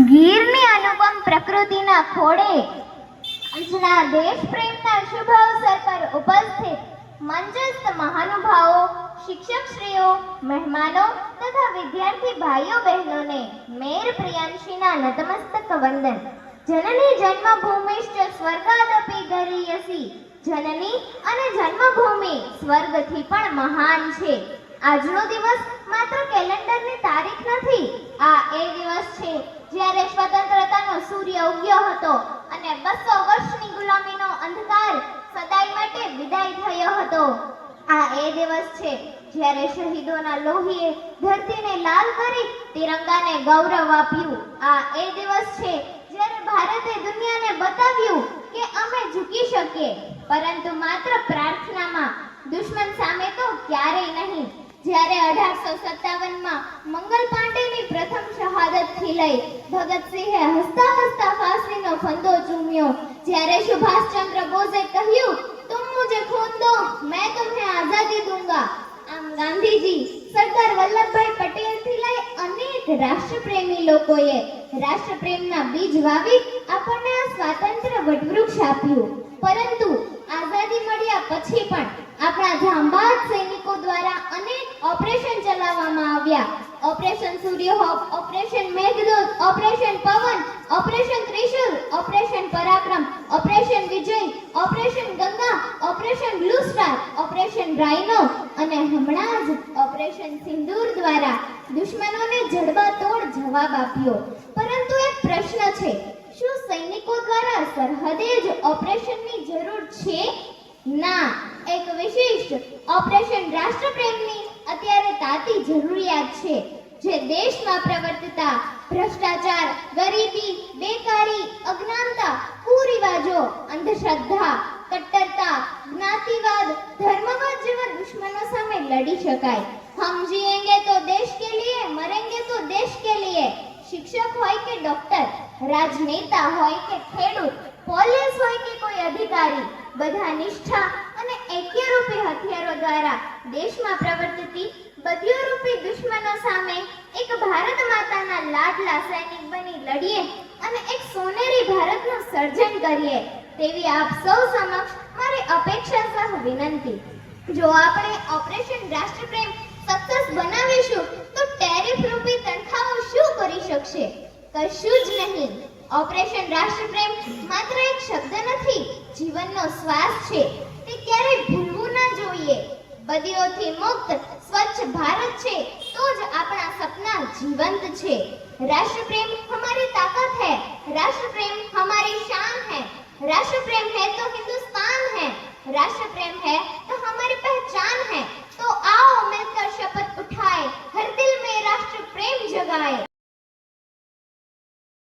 ગીરની અનુપમ પ્રકૃતિના ખોળે આજના દેશ પ્રેમના શુભ અવસર પર ઉપસ્થિત મંચસ્થ મહાનુભાવો, શિક્ષકશ્રીઓ, મહેમાનો તથા વિદ્યાર્થી ભાઈઓ બહેનોને મેર પ્રિયાંશીના નતમસ્તક વંદન. જનની જન્મભૂમિશ્ચ સ્વર્ગાદપી ગરીયસી. જનની અને જન્મભૂમિ સ્વર્ગથી પણ મહાન છે. આજનો દિવસ માત્ર કેલેન્ડરની તારીખ નથી. આ એ દિવસ છે જ્યારે સ્વતંત્રતાનો સૂર્ય ઉગ્યો હતો અને 200 વર્ષની ગુલામીનો અંધકાર સદાય માટે વિદાય થયો હતો. આ એ દિવસ છે જ્યારે શહીદોના લોહીએ ધરતીને લાલ કરી તિરંગાને ગૌરવ આપ્યું. આ એ દિવસ છે જ્યારે ભારતે દુનિયાને બતાવ્યું કે અમે ઝૂકી શકીએ, પરંતુ માત્ર પ્રાર્થનામાં, દુશ્મન સામે તો ક્યારેય નહીં. જ્યારે 1857માં મંગલ પાંડેની પ્રથમ શહાદતથી લઈ ભગતસિંહે હસતા હસતા ફાંસીનો ફંદો ચૂમ્યો, જ્યારે સુભાષચંદ્ર બોઝે કહ્યું તુમ મુझे खून दो मैं तुम्हें आजादी दूंगा, આમ ગાંધીજી, સરદાર વલ્લભભાઈ પટેલથી લઈ અનેક રાષ્ટ્રપ્રેમી લોકોએ રાષ્ટ્રપ્રેમના બીજ વાવી આપણને આ સ્વાતંત્ર્ય વટવૃક્ષ આપ્યું. પરંતુ આઝાદી મળ્યા પછી પણ આપણા જાંબાઝ સૈનિકો દ્વારા અનેક ઓપરેશન ચલાવવામાં આવ્યા. Operation Surya hope, operation Meghdoot, operation Pawan, operation Trishul, operation Parakram, operation Vijay, operation Ganga, operation blue star, operation rhino અને હમણાં જ ઓપરેશન સિંદૂર દ્વારા દુશ્મનોને જડબાતોડ જવાબ આપ્યો. પરંતુ એક પ્રશ્ન છે, શું સૈનિકો દ્વારા સરહદે જ ઓપરેશનની જરૂર છે? ના, એક વિશિષ્ટ ઓપરેશન રાષ્ટ્રપ્રેમની અત્યારે તાતી જરૂરિયાત છે, જે દેશમાં પ્રવર્તતા ભ્રષ્ટાચાર, ગરીબી, બેકારી, અજ્ઞાનતા, કુરિવાજો, અંધશ્રદ્ધા, કટ્ટરતા, જ્ઞાતિવાદ, ધર્મવાદ જેવા દુશ્મનો સામે લડી શકાય. હમ જીએંગે તો દેશ કે લીએ, મરેંગે તો દેશ કે લીએ. શિક્ષક હોય કે ડોક્ટર, રાજનેતા હોય કે ખેડૂત, પોલીસ હોય કે કોઈ અધિકારી, બધા નિષ્ઠા અને એક્યરૂપી હથિયારો દ્વારા દેશમાં પ્રવર્તતી બદ્યોરૂપી દુશ્મનો સામે એક ભારત માતાના લાડલા સૈનિક બની લડીએ અને એક સોનેરી ભારતનું સર્જન કરીએ તેવી આપ સૌ સમક્ષ મારી અપેક્ષા સહ વિનંતી. જો આપણે ઓપરેશન રાષ્ટ્રપ્રેમ સક્સેસ બનાવીશું તો ટેરિફ રૂપી તનખાઓ શું કરી શકશે? કશું જ નહીં. ઓપરેશન રાષ્ટ્રપ્રેમ માત્ર એક શબ્દ નથી, જીવનનો શ્વાસ છે. તે ક્યારેય ભૂલવું ના જોઈએ. બદીઓથી મુક્ત સ્વચ્છ ભારત છે તો જ આપણા સપના જીવંત છે. राष्ट्रप्रेम हमारी ताकत है, राष्ट्रप्रेम हमारी शान है, राष्ट्रप्रेम है तो हिंदुस्तान है, राष्ट्रप्रेम है तो हमारी पहचान है. तो आओ मिलकर शपथ उठाए